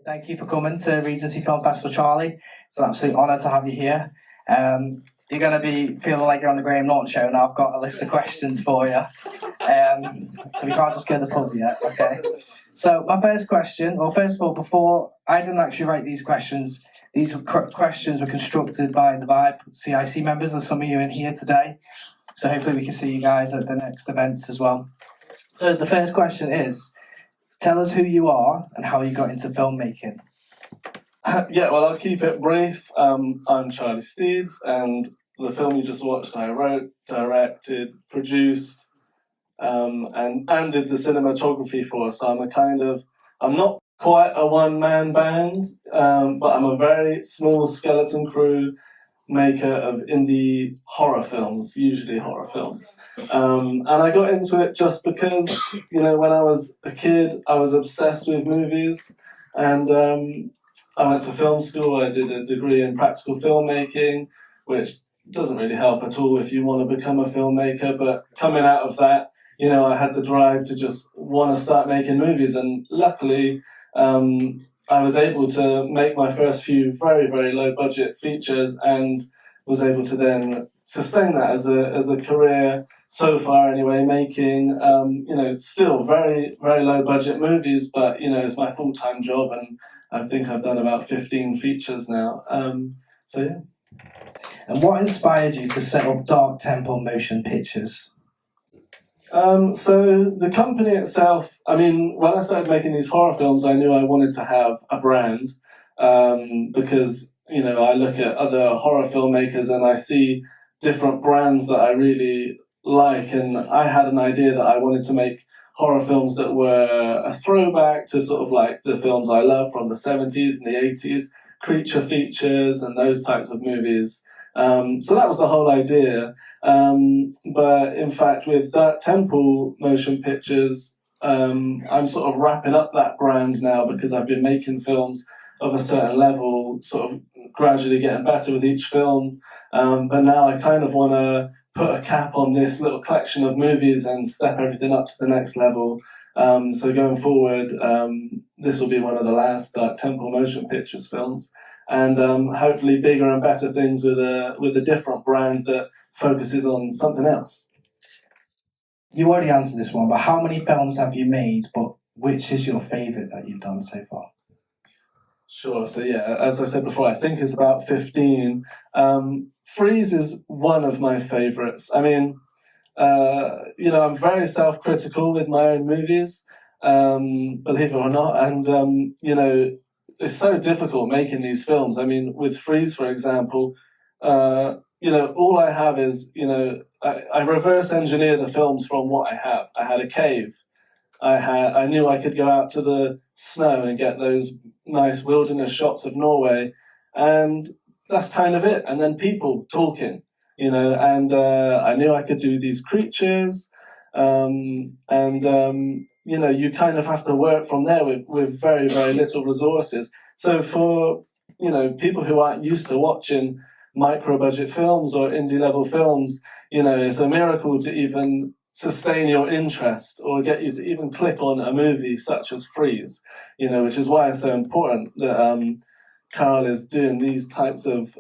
Thank you for coming to Regency Film Festival, Charlie. It's an absolute honour to have you here. You're going to be feeling like you're on the Graham Norton show now. I've got a list of questions for you. So we can't just go to the pub yet, okay? So my first question, well, first of all, before, I didn't actually write these questions. These questions were constructed by the Vibe CIC members, and some of you in here today. So hopefully we can see you guys at the next events as well. So the first question is, tell us who you are and how you got into filmmaking. Yeah, well, I'll keep it brief. I'm Charlie Steeds, and the film you just watched, I wrote, directed, produced, and did the cinematography for. So I'm not quite a one-man band, but I'm a very small skeleton crew maker of indie horror films, usually horror films. And I got into it just because, when I was a kid, I was obsessed with movies, and I went to film school. I did a degree in practical filmmaking, which doesn't really help at all if you want to become a filmmaker, but coming out of that, I had the drive to just want to start making movies, and luckily, I was able to make my first few very, very low budget features and was able to then sustain that as a career so far anyway, making, still very, very low budget movies, but, it's my full-time job, and I think I've done about 15 features now. So yeah. And what inspired you to set up Dark Temple Motion Pictures? So the company itself, when I started making these horror films, I knew I wanted to have a brand, because, I look at other horror filmmakers and I see different brands that I really like, and I had an idea that I wanted to make horror films that were a throwback to sort of like the films I love from the 70s and the 80s, creature features and those types of movies. So that was the whole idea. But in fact, with Dark Temple Motion Pictures, I'm sort of wrapping up that brand now because I've been making films of a certain level, sort of gradually getting better with each film. But now I kind of want to put a cap on this little collection of movies and step everything up to the next level. So going forward, this will be one of the last Dark Temple Motion Pictures films. And hopefully bigger and better things with a different brand that focuses on something else. You already answered this one, but how many films have you made, but which is your favourite that you've done so far? Sure, so yeah, as I said before, I think it's about 15. Freeze is one of my favourites. I'm very self-critical with my own movies, believe it or not, and, it's so difficult making these films. With Freeze, for example, all I have is, I reverse engineer the films from what I have. I had a cave. I knew I could go out to the snow and get those nice wilderness shots of Norway, and that's kind of it. And then people talking, and I knew I could do these creatures, you kind of have to work from there with very, very little resources. So for, people who aren't used to watching micro-budget films or indie-level films, it's a miracle to even sustain your interest or get you to even click on a movie such as Freeze, which is why it's so important that Carl is doing these types of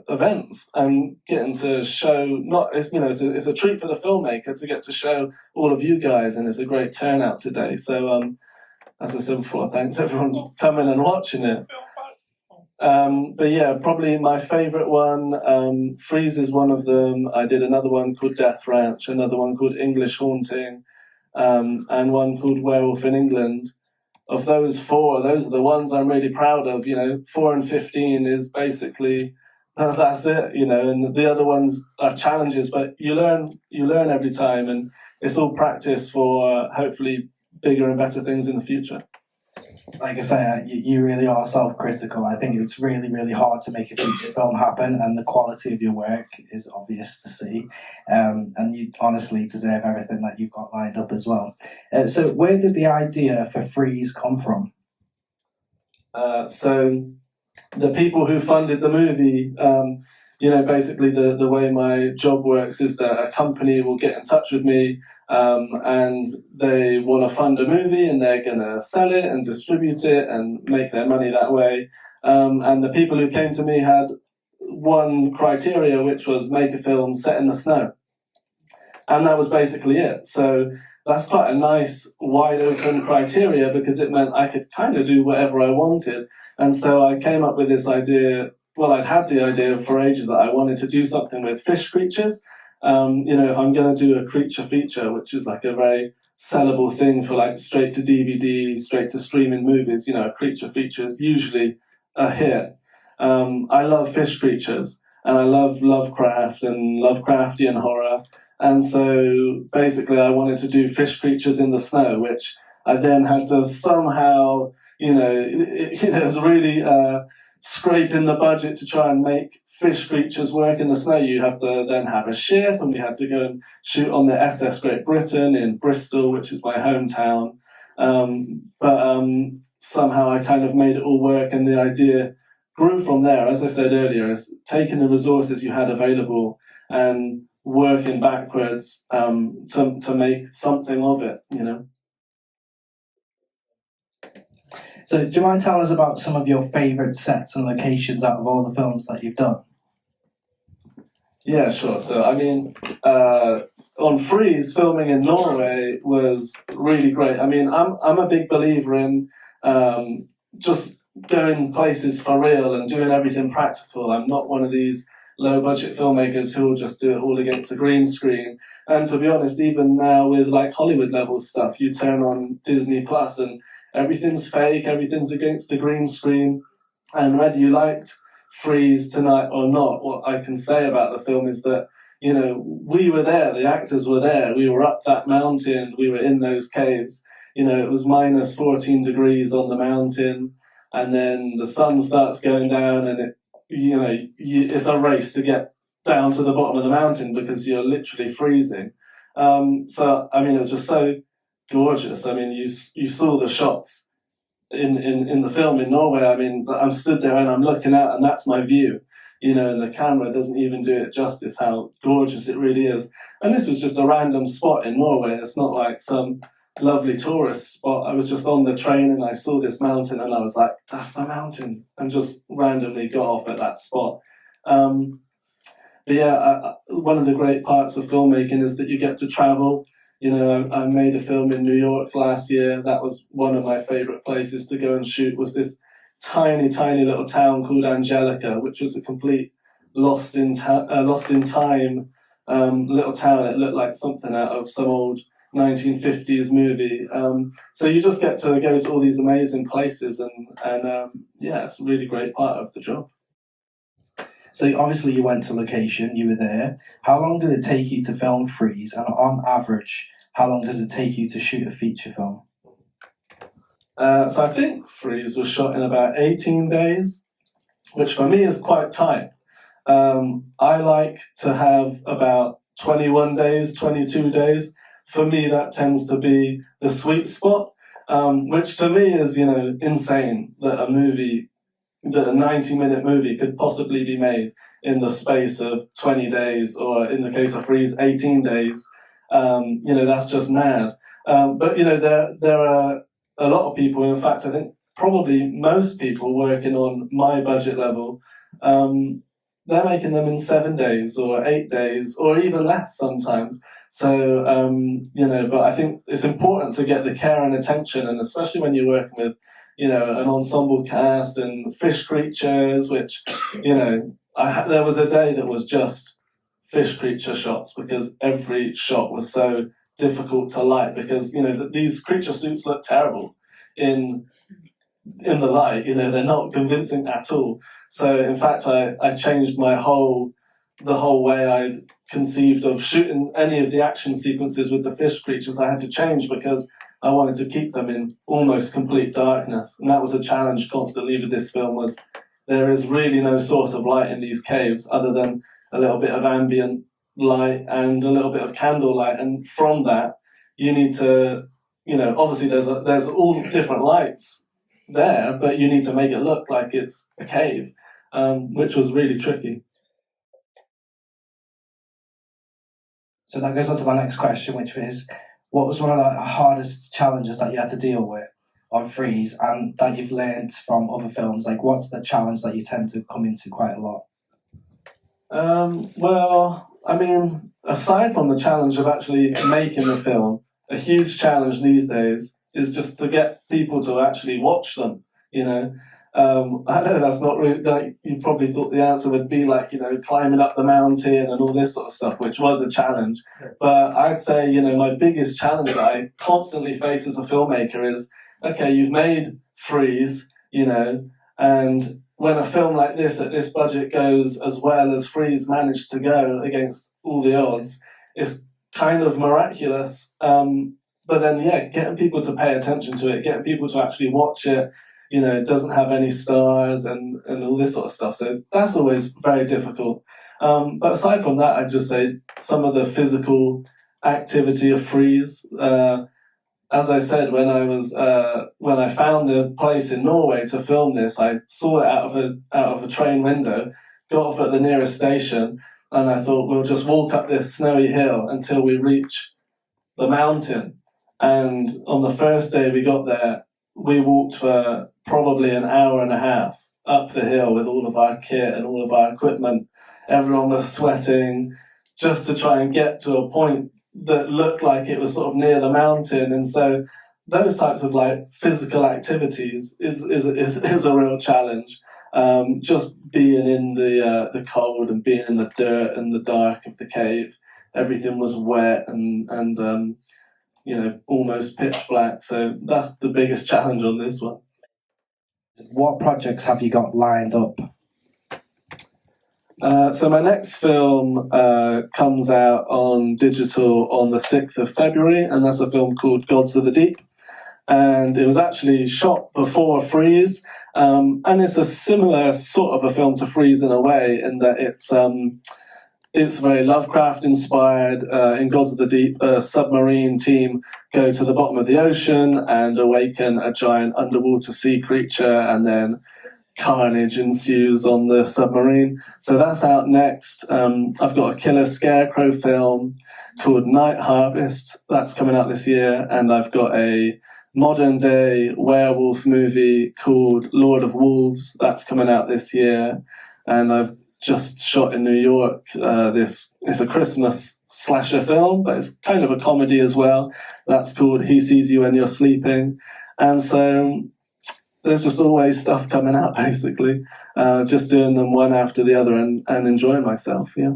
events and getting to show, it's a treat for the filmmaker to get to show all of you guys, and it's a great turnout today. So as I said before, thanks everyone coming and watching it. But yeah, probably my favourite one, Freeze is one of them. I did another one called Death Ranch, another one called English Haunting, and one called Werewolf in England. Of those four, those are the ones I'm really proud of. 4 and 15 is basically, that's it, and the other ones are challenges, but you learn every time, and it's all practice for hopefully bigger and better things in the future. Like I say, you really are self-critical. I think it's really, really hard to make a feature film happen, and the quality of your work is obvious to see. And you honestly deserve everything that you've got lined up as well. So where did the idea for Freeze come from? So the people who funded the movie, basically the way my job works is that a company will get in touch with me, and they want to fund a movie, and they're going to sell it and distribute it and make their money that way. And the people who came to me had one criteria, which was make a film set in the snow. And that was basically it. So that's quite a nice, wide open criteria, because it meant I could kind of do whatever I wanted. And so I came up with this idea. Well, I'd had the idea for ages that I wanted to do something with fish creatures. If I'm going to do a creature feature, which is like a very sellable thing for like straight to DVD, straight to streaming movies, a creature feature is usually a hit. I love fish creatures, and I love Lovecraft and Lovecraftian horror. And so basically I wanted to do fish creatures in the snow, which I then had to somehow, it was really scraping the budget to try and make fish creatures work in the snow. You have to then have a ship, and we had to go and shoot on the SS Great Britain in Bristol, which is my hometown. But somehow I kind of made it all work, and the idea grew from there. As I said earlier, is taking the resources you had available and working backwards to make something of it, So do you mind telling us about some of your favourite sets and locations out of all the films that you've done? Yeah, sure. So, on Freeze, filming in Norway was really great. I'm a big believer in just going places for real and doing everything practical. I'm not one of these low-budget filmmakers who will just do it all against a green screen. And to be honest, even now with like Hollywood-level stuff, you turn on Disney Plus and everything's fake, everything's against a green screen. And whether you liked Freeze tonight or not, what I can say about the film is that, we were there, the actors were there, we were up that mountain, we were in those caves. It was minus 14 degrees on the mountain, and then the sun starts going down, and it's a race to get down to the bottom of the mountain because you're literally freezing. It was just so gorgeous. You saw the shots in the film in Norway. I'm stood there and I'm looking out, and that's my view. And the camera doesn't even do it justice how gorgeous it really is. And this was just a random spot in Norway. It's not like some lovely tourist spot. I was just on the train and I saw this mountain and I was like, that's the mountain, and just randomly got off at that spot. One of the great parts of filmmaking is that you get to travel. I made a film in New York last year. That was one of my favorite places to go and shoot, was this tiny little town called Angelica, which was a complete lost in time little town. It looked like something out of some old 1950s movie. So you just get to go to all these amazing places, and it's a really great part of the job. So obviously you went to location, you were there. How long did it take you to film Freeze? And on average, how long does it take you to shoot a feature film? So I think Freeze was shot in about 18 days, which for me is quite tight. I like to have about 21 days, 22 days. For me, that tends to be the sweet spot, which to me is, insane that a 90-minute movie could possibly be made in the space of 20 days, or in the case of Freeze, 18 days. That's just mad. But there are a lot of people, in fact, I think probably most people working on my budget level, they're making them in 7 days or 8 days or even less sometimes. So, but I think it's important to get the care and attention, and especially when you're working with, an ensemble cast and fish creatures, which, there was a day that was just fish creature shots, because every shot was so difficult to light, because, these creature suits look terrible in the light, they're not convincing at all. So in fact, I changed the whole way I'd conceived of shooting any of the action sequences with the fish creatures. I had to change because I wanted to keep them in almost complete darkness. And that was a challenge constantly with this film, was there is really no source of light in these caves other than a little bit of ambient light and a little bit of candle light. And from that, you need to, obviously there's all different lights there, but you need to make it look like it's a cave, which was really tricky. So that goes on to my next question, which is, what was one of the hardest challenges that you had to deal with on Freeze, and that you've learned from other films? Like, what's the challenge that you tend to come into quite a lot? Well, I mean, aside from the challenge of actually making the film, a huge challenge these days is just to get people to actually watch them. You know, I know that's not really like you probably thought the answer would be like, you know, climbing up the mountain and all this sort of stuff, which was a challenge. But I'd say, you know, my biggest challenge that I constantly face as a filmmaker is, okay, you've made Freeze, you know, and when a film like this at this budget goes as well as Freeze managed to go against all the odds, it's kind of miraculous. But then, yeah, getting people to pay attention to it, getting people to actually watch it, you know, it doesn't have any stars and all this sort of stuff. So that's always very difficult. But aside from that, I'd just say some of the physical activity of Freeze. As I said, when I found the place in Norway to film this, I saw it out of a train window, got off at the nearest station, and I thought we'll just walk up this snowy hill until we reach the mountain. And on the first day we got there, we walked for probably an hour and a half up the hill with all of our kit and all of our equipment. Everyone was sweating just to try and get to a point that looked like it was sort of near the mountain. And so those types of like physical activities is a real challenge. Just being in the cold and being in the dirt and the dark of the cave, everything was wet and you know, almost pitch black. So that's the biggest challenge on this one. What projects have you got lined up? So my next film comes out on digital on the 6th of February, and that's a film called Gods of the Deep. And it was actually shot before Freeze, and it's a similar sort of a film to Freeze in a way, in that it's very Lovecraft inspired. In Gods of the Deep, a submarine team go to the bottom of the ocean and awaken a giant underwater sea creature, and then carnage ensues on the submarine. So that's out next. I've got a killer scarecrow film called Night Harvest. That's coming out this year. And I've got a modern day werewolf movie called Lord of Wolves. That's coming out this year. And I've just shot in New York. It's a Christmas slasher film, but it's kind of a comedy as well. That's called He Sees You When You're Sleeping. And so there's just always stuff coming out, basically. Just doing them one after the other and enjoying myself, yeah.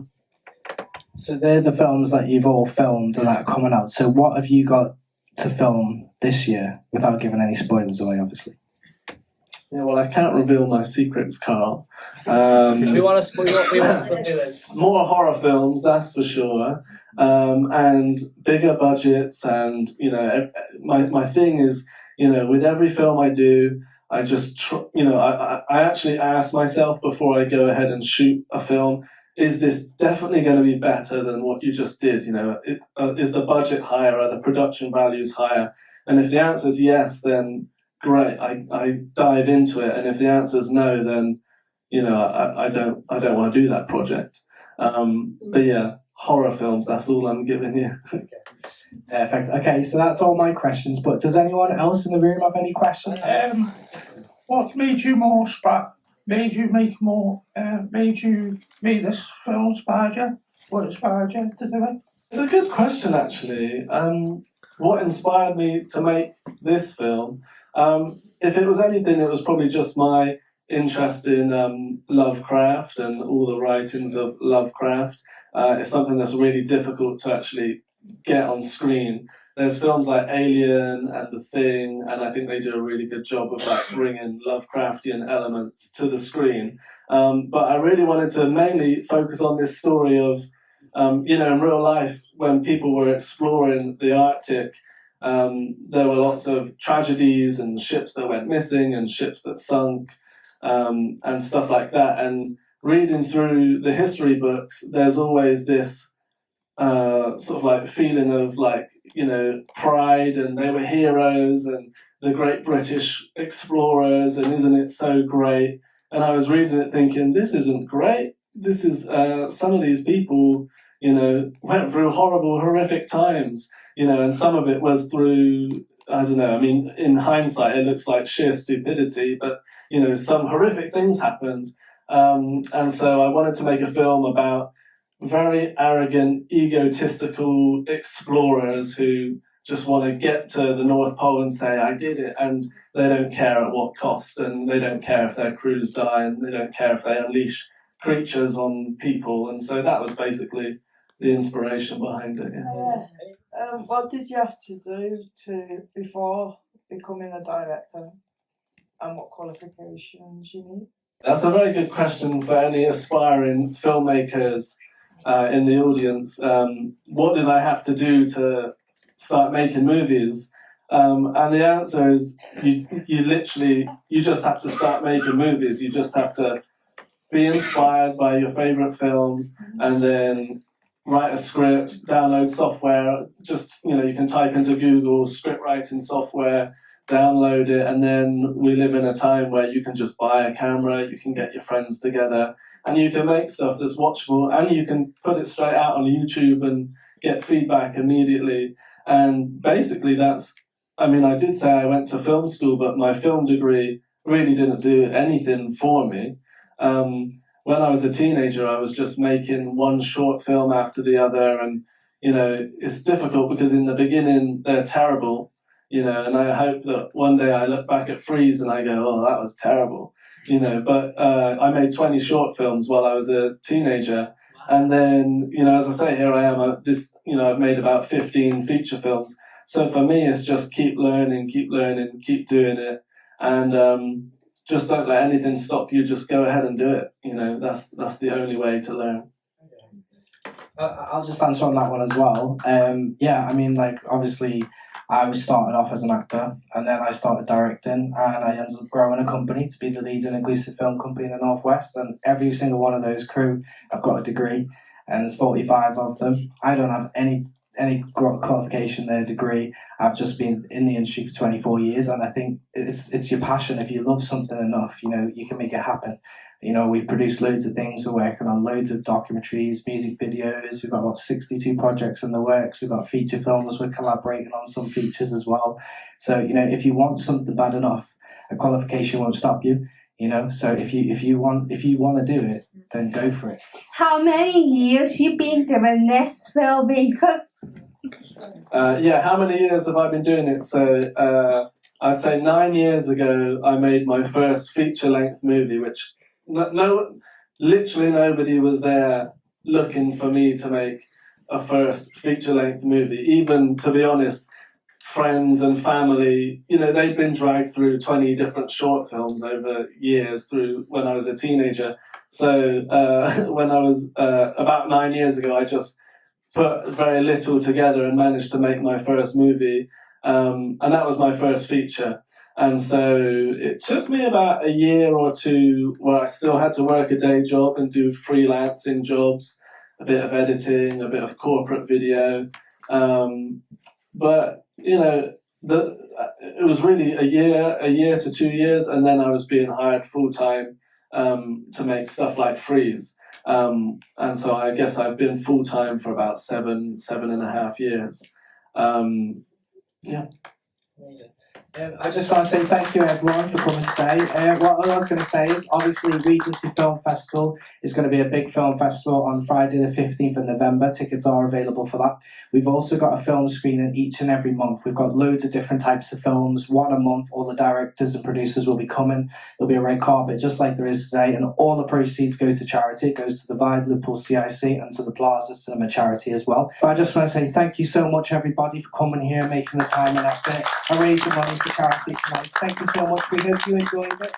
So they're the films that you've all filmed and that are coming out. So what have you got to film this year, without giving any spoilers away, obviously? Yeah, well, I can't reveal my secrets, Carl. We want to spoil what we want to do it. More horror films, that's for sure. And bigger budgets, and, you know, my thing is, you know, with every film I do, I just, I actually ask myself before I go ahead and shoot a film, is this definitely going to be better than what you just did? You know, is the budget higher? Are the production values higher? And if the answer is yes, then great, I dive into it. And if the answer is no, then, you know, I don't want to do that project. But yeah, horror films, that's all I'm giving you. Perfect. Okay, so that's all my questions, but does anyone else in the room have any questions? What made you made this film inspired you? What inspired you to do it? It's a good question, actually. What inspired me to make this film? If it was anything, it was probably just my interest in Lovecraft and all the writings of Lovecraft. It's something that's really difficult to actually get on screen. There's films like Alien and The Thing, and I think they do a really good job of like bringing Lovecraftian elements to the screen. But I really wanted to mainly focus on this story of, you know, in real life, when people were exploring the Arctic, there were lots of tragedies and ships that went missing and ships that sunk, and stuff like that. And reading through the history books, there's always this sort of like feeling of like, you know, pride, and they were heroes and the great British explorers, and isn't it so great? And I was reading it thinking, this isn't great. This is some of these people, you know, went through horrific times, you know, and some of it was through, I don't know, I mean, in hindsight, it looks like sheer stupidity, but, you know, some horrific things happened. And so I wanted to make a film about very arrogant, egotistical explorers who just want to get to the North Pole and say, I did it, and they don't care at what cost, and they don't care if their crews die, and they don't care if they unleash creatures on people. And so that was basically the inspiration behind it. Yeah. What did you have to do before becoming a director, and what qualifications you need? That's a very good question for any aspiring filmmakers in the audience. What did I have to do to start making movies? And the answer is you just have to start making movies. You just have to be inspired by your favorite films, and then write a script, download software. Just, you know, you can type into Google script writing software, download it, and then we live in a time where you can just buy a camera, you can get your friends together, and you can make stuff that's watchable, and you can put it straight out on YouTube and get feedback immediately. And basically that's, I mean, I did say I went to film school, but my film degree really didn't do anything for me. When I was a teenager, I was just making one short film after the other, and, you know, it's difficult because in the beginning they're terrible, you know, and I hope that one day I look back at Freeze and I go, oh, that was terrible, you know, but I made 20 short films while I was a teenager. And then, you know, as I say, here I am, I've made about 15 feature films. So for me, it's just keep learning, keep doing it. And just don't let anything stop you. Just go ahead and do it. You know, that's the only way to learn. I'll just answer on that one as well. Yeah, I mean, like, obviously, I was started off as an actor, and then I started directing, and I ended up growing a company to be the leading inclusive film company in the Northwest, and every single one of those crew have got a degree, and there's 45 of them. I don't have any qualification, their degree. I've just been in the industry for 24 years, and I think it's your passion. If you love something enough, you know, you can make it happen. You know, we've produced loads of things. We're working on loads of documentaries, music videos. We've got about 62 projects in the works. We've got feature films. We're collaborating on some features as well. So, you know, if you want something bad enough, a qualification won't stop you. You know, so if you want to do it, then go for it. How many years you been doing this, filmmaker? How many years have I been doing it? So I'd say 9 years ago I made my first feature-length movie, which literally nobody was there looking for me to make a first feature-length movie. Even, to be honest, friends and family, you know, they'd been dragged through 20 different short films over years through when I was a teenager. So when I was about 9 years ago, I just put very little together and managed to make my first movie. And that was my first feature. And so it took me about a year or two where I still had to work a day job and do freelancing jobs, a bit of editing, a bit of corporate video. But, you know, it was really a year to 2 years, and then I was being hired full-time to make stuff like Freeze. And so I guess I've been full-time for about seven and a half years. Yeah. Amazing. I just want to say thank you everyone for coming today. What I was going to say is, obviously, Regency Film Festival is going to be a big film festival on Friday the 15th of November. Tickets are available for that. We've also got a film screening each and every month. We've got loads of different types of films, one a month. All the directors and producers will be coming. There'll be a red carpet just like there is today, and all the proceeds go to charity. It goes to the Vibe Liverpool CIC and to the Plaza Cinema charity as well. But I just want to say thank you so much everybody for coming here, making the time and effort, and raising money for charity tonight. Thank you so much. We hope you enjoyed it.